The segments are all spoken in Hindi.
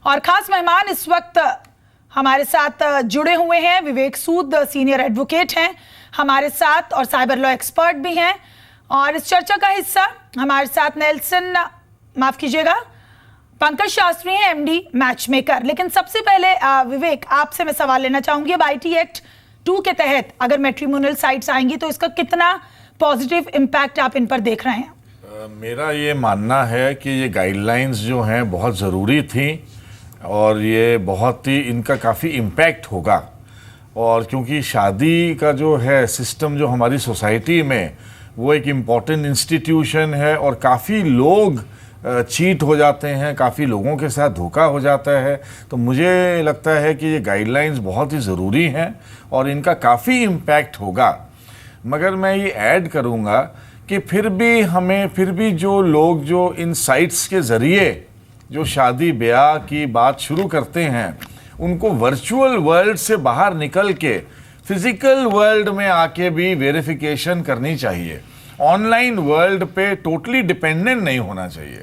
और खास मेहमान इस वक्त हमारे साथ जुड़े हुए हैं। विवेक सूद सीनियर एडवोकेट हैं हमारे साथ और साइबर लॉ एक्सपर्ट भी हैं। और इस चर्चा का हिस्सा हमारे साथ नेल्सन, माफ कीजिएगा, पंकज शास्त्री हैं, एमडी मैच मेकर। लेकिन सबसे पहले विवेक, आपसे मैं सवाल लेना चाहूंगी, अब IT एक्ट 2 के तहत अगर मैट्रिमोनियल साइट्स आएंगी तो इसका कितना पॉजिटिव इम्पैक्ट आप इन पर देख रहे हैं? मेरा ये मानना है कि ये गाइडलाइंस जो हैं बहुत ज़रूरी थी और ये बहुत ही इनका काफ़ी इम्पैक्ट होगा। और क्योंकि शादी का जो है सिस्टम जो हमारी सोसाइटी में वो एक इम्पॉर्टेंट इंस्टीट्यूशन है और काफ़ी लोग चीट हो जाते हैं, काफ़ी लोगों के साथ धोखा हो जाता है। तो मुझे लगता है कि ये गाइडलाइंस बहुत ही ज़रूरी हैं और इनका काफ़ी इम्पैक्ट होगा। मगर मैं ये ऐड करूँगा कि फिर भी जो लोग जो इन साइट्स के ज़रिए जो शादी ब्याह की बात शुरू करते हैं उनको वर्चुअल वर्ल्ड से बाहर निकल के फिजिकल वर्ल्ड में आके भी वेरिफिकेशन करनी चाहिए। ऑनलाइन वर्ल्ड पे टोटली डिपेंडेंट नहीं होना चाहिए।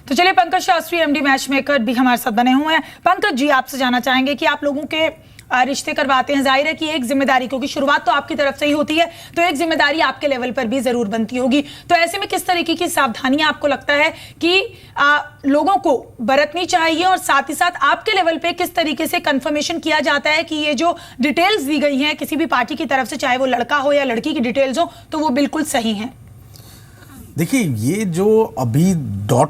तो चलिए, Pankaj Shastri MD match maker भी हमारे साथ बने हुए हैं। पंकज जी, आपसे जानना चाहेंगे कि आप लोगों के रिश्ते करवाते हैं, जाहिर है कि एक जिम्मेदारी, क्योंकि शुरुआत तो आपकी तरफ से ही होती है, तो एक जिम्मेदारी आपके लेवल पर भी जरूर बनती होगी। तो ऐसे में किस तरीके की सावधानियां आपको लगता है कि लोगों को बरतनी चाहिए, और साथ ही साथ आपके लेवल पे किस तरीके से कंफर्मेशन किया जाता है कि ये जो डिटेल्स दी गई हैं किसी भी पार्टी की तरफ से, चाहे वो लड़का हो या लड़की की डिटेल्स हो, तो वो बिल्कुल सही हैं? देखिए, ये जो अभी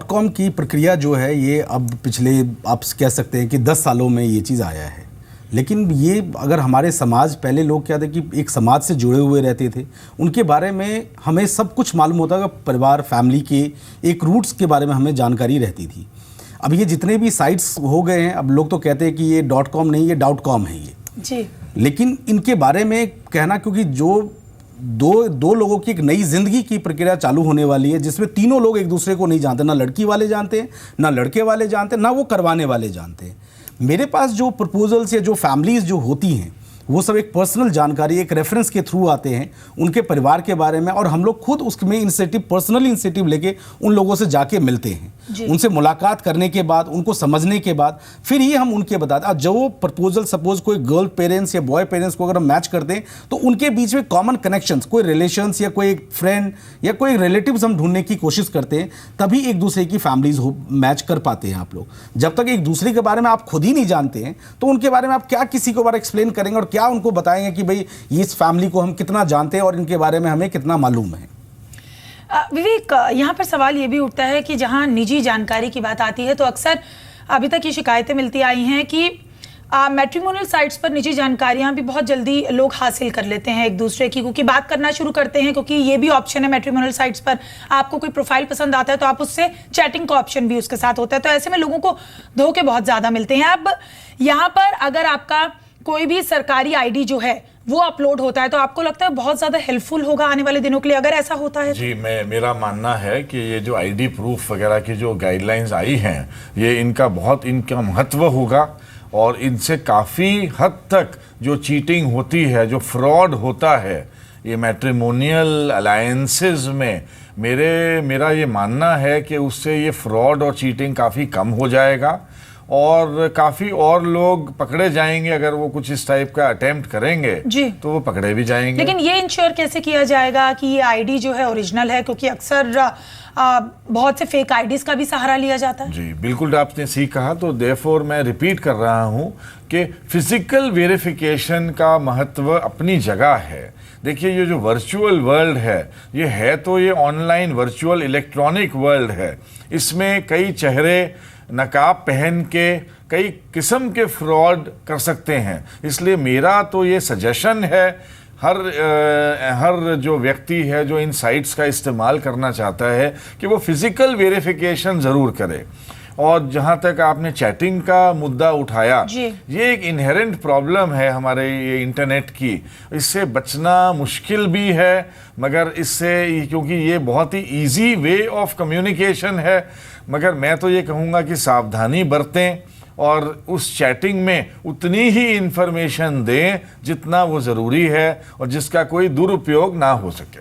.com की प्रक्रिया जो है, ये अब पिछले आप कह सकते हैं कि 10 सालों में ये चीज़ आया है। लेकिन ये अगर हमारे समाज, पहले लोग क्या थे कि एक समाज से जुड़े हुए रहते थे, उनके बारे में हमें सब कुछ मालूम होता था, परिवार, फैमिली के एक रूट्स के बारे में हमें जानकारी रहती थी। अब ये जितने भी साइट्स हो गए हैं, अब लोग तो कहते हैं कि ये .com नहीं, ये .com है ये जी। लेकिन इनके बारे में कहना, क्योंकि जो दो लोगों की एक नई जिंदगी की प्रक्रिया चालू होने वाली है, जिसमें तीनों लोग एक दूसरे को नहीं जानते, ना लड़की वाले जानते हैं, ना लड़के वाले जानते हैं, ना वो करवाने वाले जानते हैं। मेरे पास जो प्रपोजल्स या जो फैमिलीज़ जो होती हैं, वो सब एक पर्सनल जानकारी, एक रेफरेंस के थ्रू आते हैं उनके परिवार के बारे में, और हम लोग खुद उसमें इंसेटिव, पर्सनल इंसेटिव लेके उन लोगों से जाके मिलते हैं। उनसे मुलाकात करने के बाद, उनको समझने के बाद फिर ही हम उनके बताते हैं। जो प्रपोजल सपोज कोई गर्ल पेरेंट्स या बॉय पेरेंट्स को अगर हम मैच करते हैं तो उनके बीच में कॉमन कनेक्शंस, कोई रिलेशंस या कोई फ्रेंड या कोई रिलेटिव्स हम ढूंढने की कोशिश करते हैं, तभी एक दूसरे की फैमिलीज मैच कर पाते हैं आप लोग। जब तक एक दूसरे के बारे में आप खुद ही नहीं जानते हैं तो उनके बारे में आप क्या किसी को बार एक्सप्लेन करेंगे और क्या उनको बताएंगे कि भाई इस फैमिली को हम कितना जानते हैं और इनके बारे में हमें कितना मालूम है। विवेक, यहाँ पर सवाल ये भी उठता है कि जहाँ निजी जानकारी की बात आती है तो अक्सर अभी तक ये शिकायतें मिलती आई हैं कि मैट्रिमोनियल साइट्स पर निजी जानकारियाँ भी बहुत जल्दी लोग हासिल कर लेते हैं एक दूसरे की, क्योंकि बात करना शुरू करते हैं, क्योंकि ये भी ऑप्शन है मैट्रिमोनियल साइट्स पर, आपको कोई प्रोफाइल पसंद आता है तो आप उससे चैटिंग का ऑप्शन भी उसके साथ होता है। तो ऐसे में लोगों को धोखे बहुत ज़्यादा मिलते हैं। अब यहाँ पर अगर आपका कोई भी सरकारी ID जो है वो अपलोड होता है तो आपको लगता है बहुत ज्यादा हेल्पफुल होगा आने वाले दिनों के लिए, अगर ऐसा होता है? जी, मेरा मानना है कि ये जो ID प्रूफ वगैरह की जो गाइडलाइंस आई हैं, ये इनका महत्व होगा और इनसे काफ़ी हद तक जो चीटिंग होती है, जो फ्रॉड होता है ये मैट्रिमोनियल अलायंसेस में, मेरा ये मानना है कि उससे ये फ्रॉड और चीटिंग काफ़ी कम हो जाएगा और काफ़ी और लोग पकड़े जाएंगे। अगर वो कुछ इस टाइप का अटेम्प्ट करेंगे तो वो पकड़े भी जाएंगे। लेकिन ये इंश्योर कैसे किया जाएगा कि ये ID जो है ओरिजिनल है, क्योंकि अक्सर बहुत से फेक IDs का भी सहारा लिया जाता है? जी बिल्कुल, आपने सही कहा। तो देयरफॉर मैं रिपीट कर रहा हूँ कि फिजिकल वेरिफिकेशन का महत्व अपनी जगह है। देखिए, ये जो वर्चुअल वर्ल्ड है तो ये ऑनलाइन वर्चुअल इलेक्ट्रॉनिक वर्ल्ड है। इसमें कई चेहरे नकाब पहन के कई किस्म के फ्रॉड कर सकते हैं। इसलिए मेरा तो ये सजेशन है, हर जो व्यक्ति है जो इन साइट्स का इस्तेमाल करना चाहता है कि वो फिजिकल वेरिफिकेशन ज़रूर करे। और जहाँ तक आपने चैटिंग का मुद्दा उठाया, ये एक इनहेरेंट प्रॉब्लम है हमारे ये इंटरनेट की। इससे बचना मुश्किल भी है, मगर इससे, क्योंकि ये बहुत ही इजी वे ऑफ कम्युनिकेशन है, मगर मैं तो ये कहूँगा कि सावधानी बरतें और उस चैटिंग में उतनी ही इंफॉर्मेशन दें जितना वो ज़रूरी है और जिसका कोई दुरुपयोग ना हो सके।